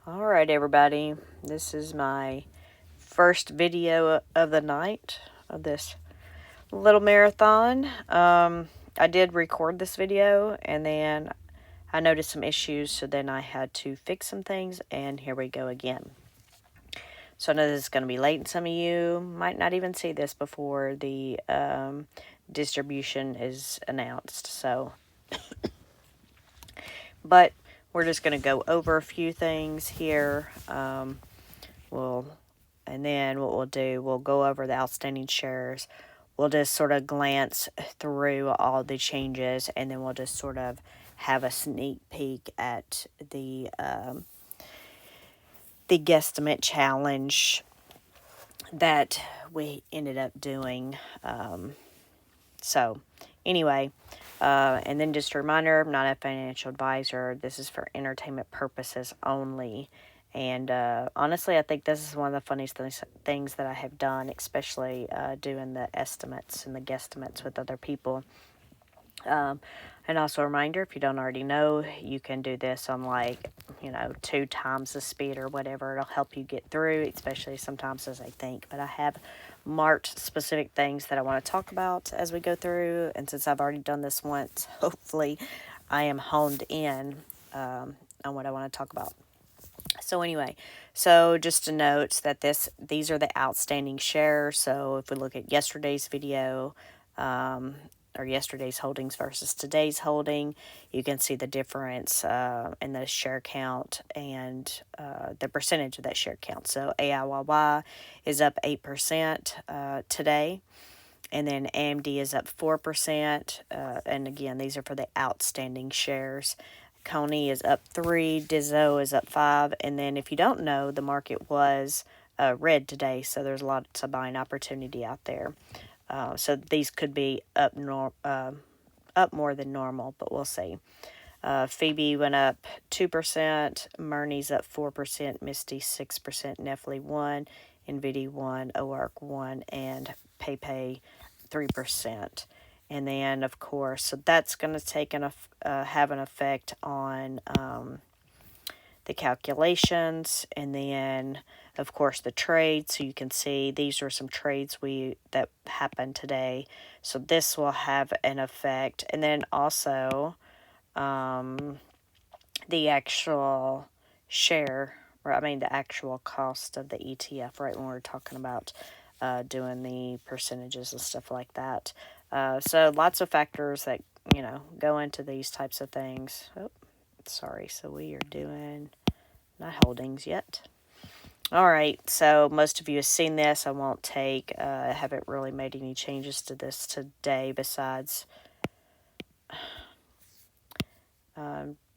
Alright everybody, this is my first video of the night of this little marathon. I did record this video and then I noticed some issues, so then I had to fix some things, and here we go again. So I know this is going to be late, and some of you might not even see this before the distribution is announced. So, but we're just going to go over a few things here. And then what we'll do, we'll go over the outstanding shares. We'll just sort of glance through all the changes, and then we'll just sort of have a sneak peek at the guesstimate challenge that we ended up doing. So anyway, and then just a reminder, I'm not a financial advisor. This is for entertainment purposes only. And honestly, I think this is one of the funniest things that I have done, especially doing the estimates and the guesstimates with other people. And also a reminder, if you don't already know, you can do this on 2 times the speed or whatever. It'll help you get through, especially sometimes as I think. But I have marked specific things that I want to talk about as we go through. And since I've already done this once, hopefully I am honed in on what I want to talk about. So anyway, just a note that these are the outstanding shares. So if we look at yesterday's video, or yesterday's holdings versus today's holding, you can see the difference in the share count and the percentage of that share count. So AIYY is up 8% today, and then AMD is up 4%. And again, these are for the outstanding shares. Coney is up 3, Dizzo is up 5, and then if you don't know, the market was red today, so there's lots of buying opportunity out there. So these could be up more than normal, but we'll see. Phoebe went up 2%, Murney's up 4%, Misty 6%, Nefli 1, NVIDIA 1, OARC 1, and PayPay 3%. And then, of course, so that's going to have an effect on the calculations, and then, of course, the trades. So you can see these are some trades that happened today. So this will have an effect, and then also the actual the actual cost of the ETF. Right when we're talking about doing the percentages and stuff like that. So lots of factors that, go into these types of things. Oh, sorry. So we are doing not holdings yet. All right. So most of you have seen this. I won't haven't really made any changes to this today besides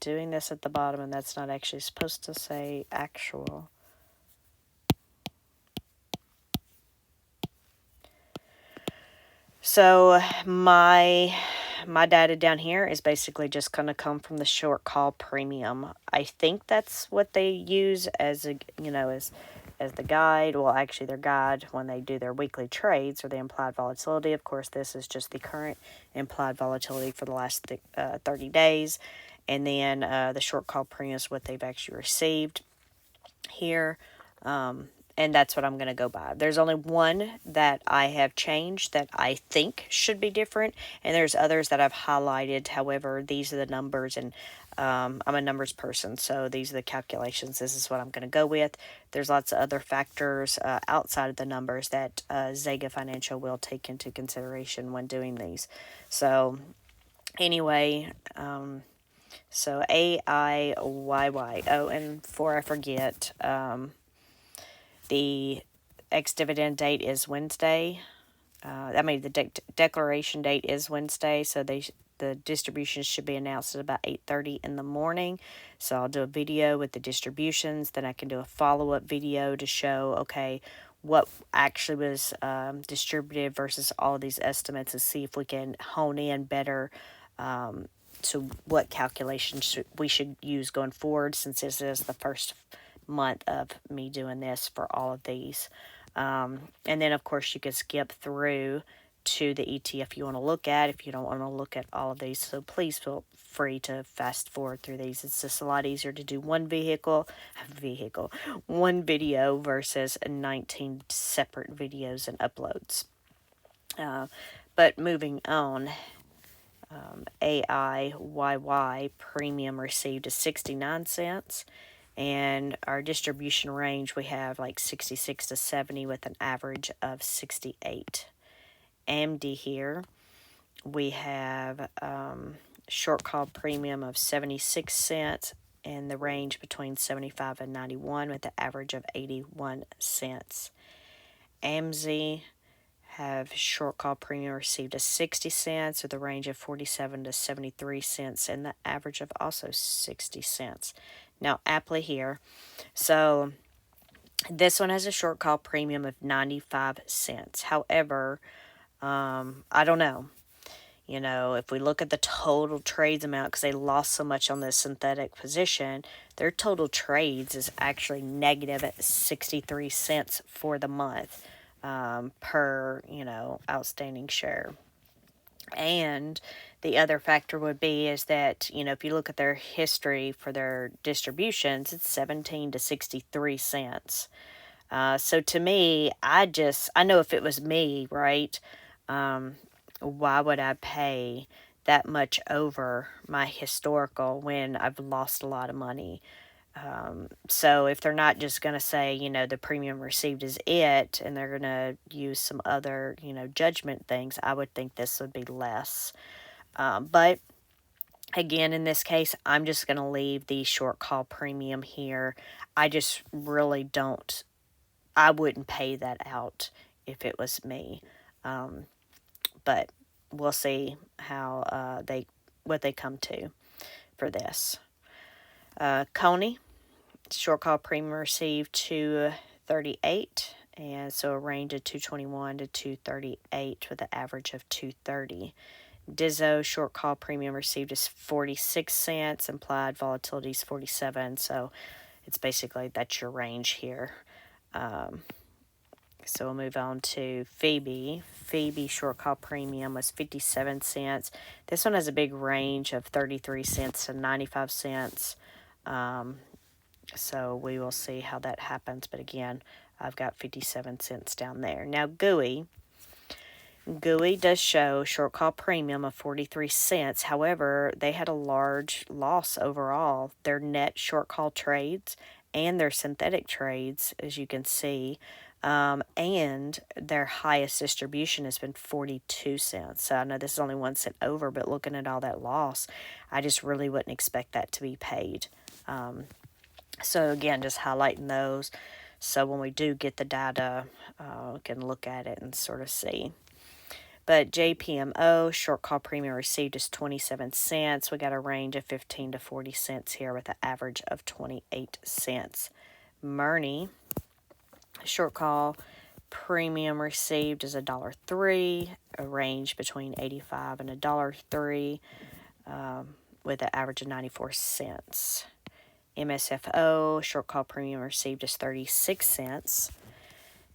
doing this at the bottom, and that's not actually supposed to say actual. So my data down here is basically just going to come from the short call premium. I think that's what they use as as the guide. Well, actually their guide when they do their weekly trades, or the implied volatility. Of course, this is just the current implied volatility for the last 30 days. And then the short call premium is what they've actually received here. And that's what I'm going to go by. There's only one that I have changed that I think should be different, and there's others that I've highlighted. However, these are the numbers, and I'm a numbers person, so these are the calculations. This is what I'm going to go with. There's lots of other factors outside of the numbers that Zega Financial will take into consideration when doing these. So anyway, so AIYY. Oh, and before I forget, the ex-dividend date is Wednesday. The declaration date is Wednesday, so the distributions should be announced at about 8:30 in the morning. So I'll do a video with the distributions. Then I can do a follow-up video to show, okay, what actually was distributed versus all of these estimates, and see if we can hone in better to what calculations we should use going forward, since this is the first month of me doing this for all of these. And then, of course, you can skip through to the ETF you want to look at if you don't want to look at all of these. So please feel free to fast forward through these. It's just a lot easier to do one video versus 19 separate videos and uploads. But moving on, AIYY premium received is 69 cents. And our distribution range, we have like 66 to 70 with an average of 68. AMD here, we have short call premium of 76 cents and the range between 75 and 91 with an average of 81 cents. AMZ have short call premium received as 60 cents with a range of 47 to 73 cents and the average of also 60 cents. Now, Apple here. So, this one has a short call premium of 95 cents. However, I don't know. You know, if we look at the total trades amount, because they lost so much on this synthetic position, their total trades is actually negative at 63 cents for the month per, outstanding share. And the other factor would be is that, if you look at their history for their distributions, it's 17 to 63 cents. So to me, I know if it was me, right, why would I pay that much over my historical when I've lost a lot of money? So if they're not just going to say, the premium received is it, and they're going to use some other, judgment things, I would think this would be less. But again, in this case, I'm just going to leave the short call premium here. I just really I wouldn't pay that out if it was me. But we'll see how what they come to for this. Coney, short call premium received 238, and so a range of 221 to 238 with an average of 230. Dizzo short call premium received is 46 cents, implied volatility is 47, so it's basically that's your range here. So we'll move on to Phoebe. Phoebe short call premium was 57 cents. This one has a big range of 33 cents to 95 cents. So we will see how that happens. But again, I've got 57 cents down there. Now GUI does show short call premium of 43 cents. However, they had a large loss overall. Their net short call trades and their synthetic trades, as you can see, and their highest distribution has been 42 cents. So I know this is only 1 cent over, but looking at all that loss, I just really wouldn't expect that to be paid. So again, just highlighting those. So when we do get the data, we can look at it and sort of see. But JPMO, short call premium received is 27 cents. We got a range of 15 to 40 cents here with an average of 28 cents. Murney, short call premium received is $1.03, a range between 85 and $1.03, with an average of 94 cents. MSFO, short call premium received is 36 cents,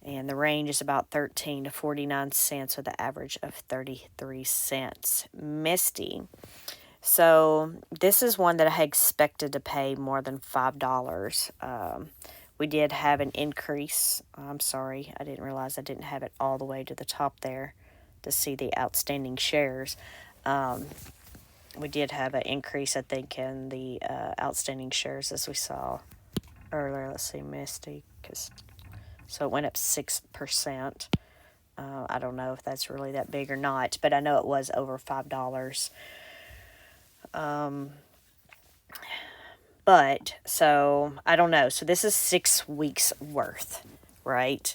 and the range is about 13 to 49 cents with an average of 33 cents. Misty. So this is one that I had expected to pay more than $5. We did have an increase. I'm sorry, I didn't realize I didn't have it all the way to the top there to see the outstanding shares. We did have an increase, I think, in the outstanding shares as we saw earlier. Let's see, Misty. So it went up 6%. I don't know if that's really that big or not, but I know it was over $5. But, so, I don't know. So this is 6 weeks worth, right?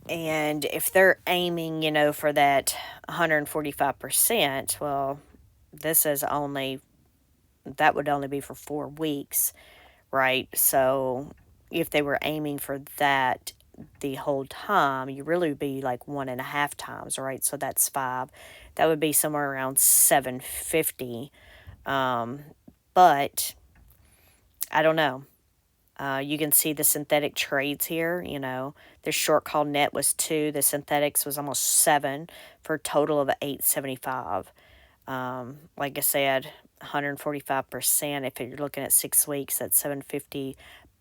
And if they're aiming, for that 145%, well, this is that would only be for 4 weeks, right? So if they were aiming for that the whole time, you really would be like 1.5 times, right? So that's 5. That would be somewhere around 750. But I don't know. You can see the synthetic trades here, the short call net was 2, the synthetics was almost 7 for a total of 875. Like I said, 145%. If you're looking at 6 weeks, that's 750.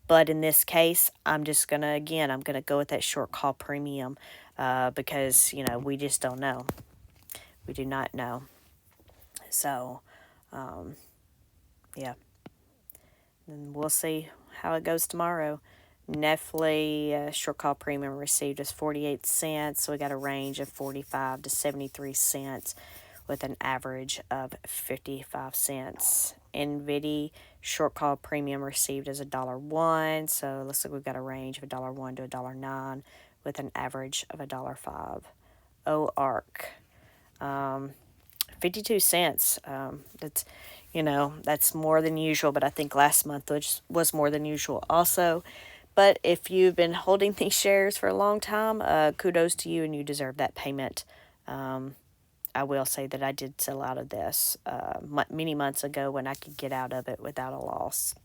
But in this case, I'm just going to, again, I'm going to go with that short call premium because, we just don't know. We do not know. So, yeah. And we'll see how it goes tomorrow. Netflix short call premium received is 48 cents. So we got a range of 45 to 73 cents with an average of 55 cents. NVIDIA short call premium received is $1.01. So looks like we've got a range of $1.01 to $1.09 with an average of $1.05. OARC 52 cents. That's more than usual, but I think last month was more than usual also. But if you've been holding these shares for a long time, kudos to you, and you deserve that payment. I will say that I did sell out of this many months ago when I could get out of it without a loss.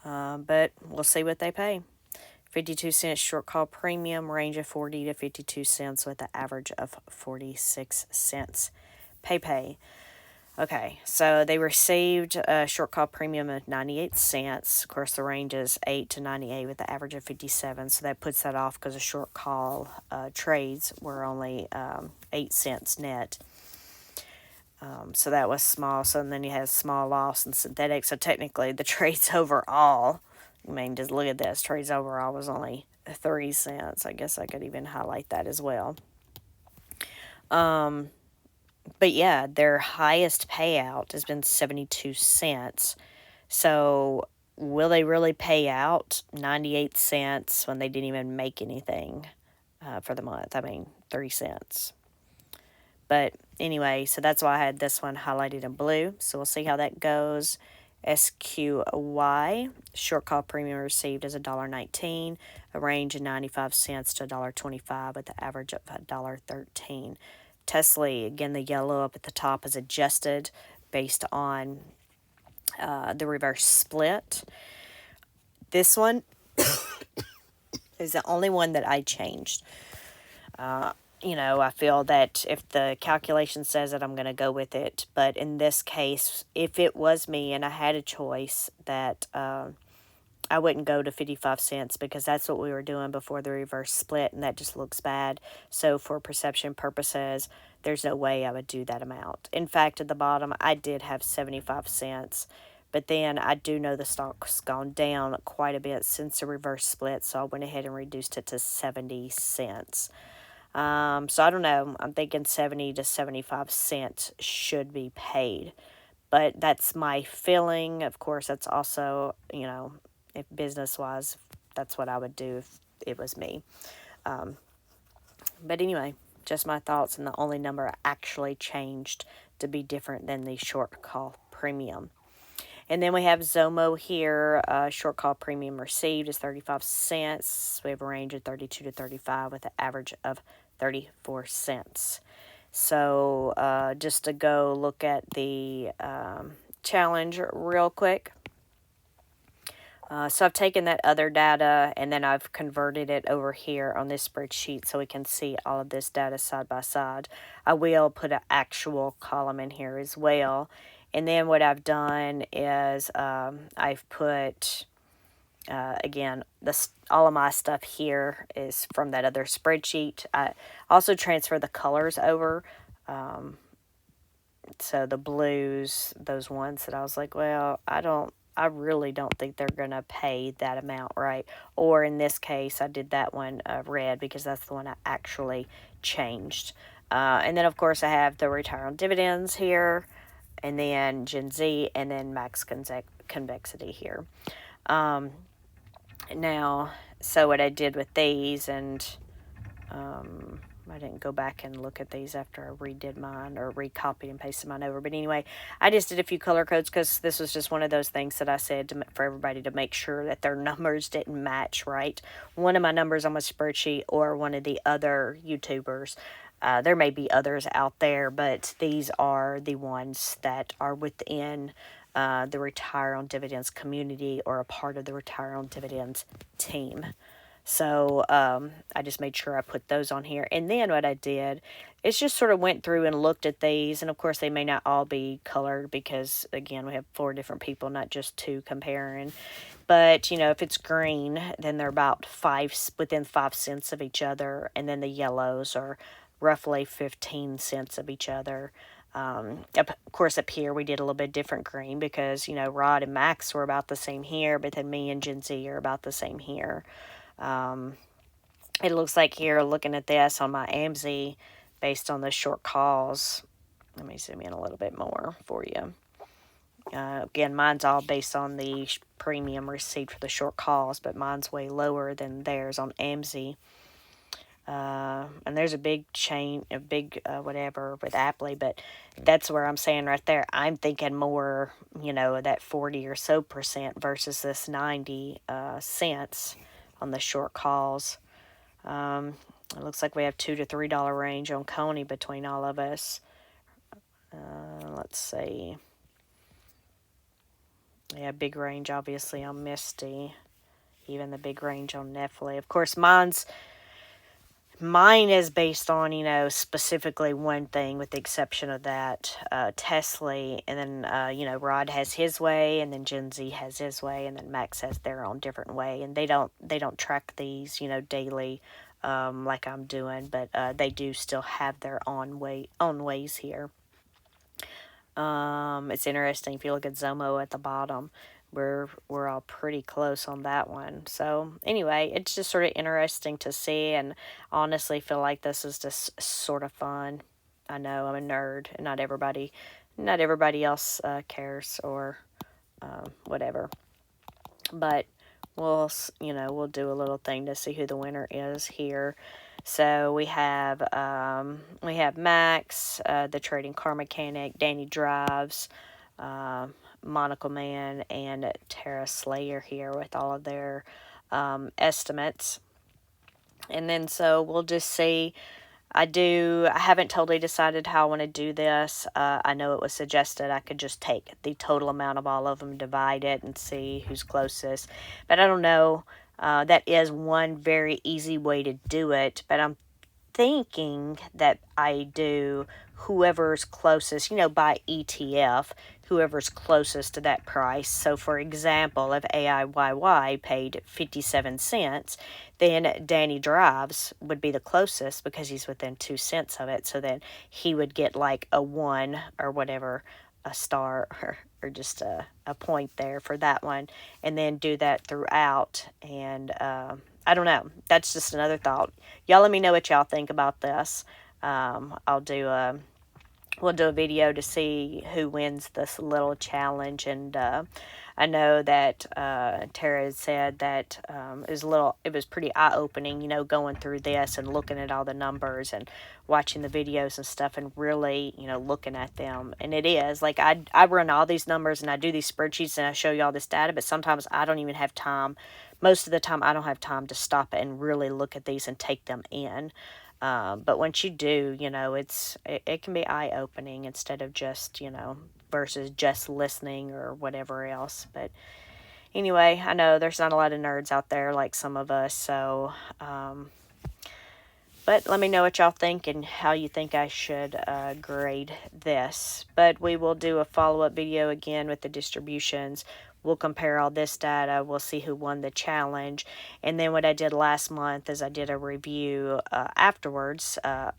But we'll see what they pay. 52 cents short call premium, range of 40 to 52 cents with an average of 46 cents. Pay. Okay, so they received a short call premium of 98 cents. Of course, the range is 8 to 98 with the average of 57. So that puts that off because the short call trades were only 8 cents net. So that was small. So then you have small loss and synthetic. So technically, the trades overall, just look at this. Trades overall was only 3 cents. I guess I could even highlight that as well. But yeah, their highest payout has been 72 cents. So will they really pay out 98 cents when they didn't even make anything for the month? 3 cents. But anyway, so that's why I had this one highlighted in blue. So we'll see how that goes. SQY, short call premium received is $1.19, a range of 95 cents to $1.25 with the average of $1.13. Tesla, again, the yellow up at the top is adjusted based on the reverse split. This one is the only one that I changed. I feel that if the calculation says it, I'm going to go with it. But in this case, if it was me and I had a choice, that I wouldn't go to 55 cents because that's what we were doing before the reverse split, and that just looks bad. So for perception purposes, there's no way I would do that amount. In fact, at the bottom, I did have 75 cents. But then I do know the stock's gone down quite a bit since the reverse split, so I went ahead and reduced it to 70 cents. So I don't know. I'm thinking 70 to 75 cents should be paid. But that's my feeling. Of course, that's also, if business-wise, that's what I would do if it was me. But anyway, just my thoughts, and the only number I actually changed to be different than the short call premium. And then we have Zomo here. Short call premium received is 35 cents. We have a range of 32 to 35 with an average of 34 cents. So just to go look at the challenge real quick. So I've taken that other data and then I've converted it over here on this spreadsheet so we can see all of this data side by side. I will put an actual column in here as well. And then what I've done is I've put, again, all of my stuff here is from that other spreadsheet. I also transfer the colors over. So the blues, those ones that I was like, well, I really don't think they're going to pay that amount, right? Or in this case, I did that one red because that's the one I actually changed. And then, of course, I have the retire on dividends here, and then Gen Z, and then max convexity here. Now, so what I did with these, and I didn't go back and look at these after I redid mine or recopied and pasted mine over. But anyway, I just did a few color codes because this was just one of those things that I said for everybody to make sure that their numbers didn't match, right? One of my numbers on my spreadsheet or one of the other YouTubers. There may be others out there, but these are the ones that are within the Retire on Dividends community or a part of the Retire on Dividends team. So I just made sure I put those on here. And then what I did is just sort of went through and looked at these. And of course, they may not all be colored because, again, we have 4 different people, not just 2 comparing. But, if it's green, then they're about within 5 cents of each other. And then the yellows are roughly 15 cents of each other. Of course, up here we did a little bit different green because, Rod and Max were about the same here, but then me and Gen Z are about the same here. It looks like here, looking at this on my AMZ, based on the short calls, let me zoom in a little bit more for you. Again, mine's all based on the premium received for the short calls, but mine's way lower than theirs on AMZ. And there's a big whatever with Apple, but that's where I'm saying right there, I'm thinking more, that 40 or so percent versus this 90 cents on the short calls. It looks like we have $2 to $3 range on Coney between all of us. Let's see. Yeah, big range obviously on Misty. Even the big range on Netflix. Of course, mine is based on, specifically one thing with the exception of that, Tesla. And then, Rod has his way, and then Gen Z has his way, and then Max has their own different way. And they don't track these, daily like I'm doing, but they do still have their own ways here. It's interesting if you look at Zomo at the bottom, we're all pretty close on that one. So anyway, it's just sort of interesting to see, and honestly feel like this is just sort of fun. I know I'm a nerd, and not everybody else cares or whatever. But we'll do a little thing to see who the winner is here. So we have Max, the trading car mechanic, Danny Drives, Monocle Man, and Tara Slayer here with all of their estimates. And then so we'll just see. I haven't totally decided how I want to do this. I know it was suggested I could just take the total amount of all of them, divide it, and see who's closest. But I don't know. That is one very easy way to do it. But I'm thinking that I do whoever's closest, by ETF, whoever's closest to that price. So, for example, if AIYY paid 57 cents, then Danny Drives would be the closest because he's within 2 cents of it. So then he would get like a 1 or whatever, a star or just a point there for that one, and then do that throughout. And I don't know. That's just another thought. Y'all let me know what y'all think about this. We'll do a video to see who wins this little challenge. And I know that Tara said that it was pretty eye-opening, going through this and looking at all the numbers and watching the videos and stuff and really, looking at them. And it is, like, I run all these numbers and I do these spreadsheets and I show you all this data, but sometimes I don't even have time. Most of the time I don't have time to stop and really look at these and take them in. But once you do, it can be eye-opening instead of just, versus just listening or whatever else. But anyway, I know there's not a lot of nerds out there like some of us, so, but let me know what y'all think and how you think I should grade this. But we will do a follow-up video again with the distributions. We'll compare all this data. We'll see who won the challenge. And then what I did last month is I did a review afterwards, of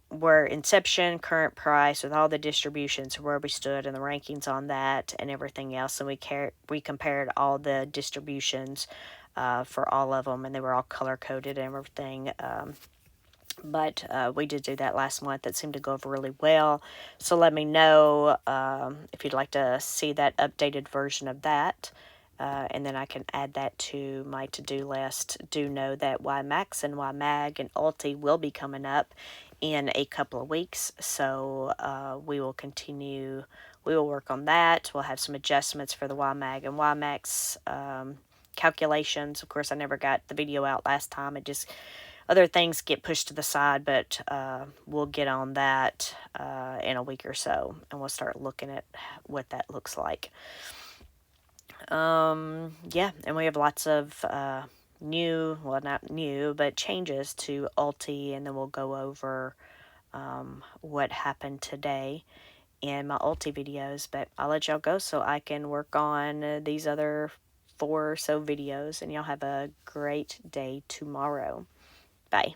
where inception, current price, with all the distributions, where we stood and the rankings on that and everything else. And we compared all the distributions for all of them, and they were all color-coded and everything. But we did do that last month. It seemed to go over really well. So let me know if you'd like to see that updated version of that. And then I can add that to my to-do list. Do know that YieldMax and YMag and Ulti will be coming up in a couple of weeks. So we will continue. We will work on that. We'll have some adjustments for the YMag and YMax calculations. Of course, I never got the video out last time. It just... other things get pushed to the side, but we'll get on that in a week or so, and we'll start looking at what that looks like. Yeah, and we have lots of new, well, not new, but changes to Ulti, and then we'll go over what happened today in my Ulti videos. But I'll let y'all go so I can work on these other 4 or so videos, and y'all have a great day tomorrow. Bye.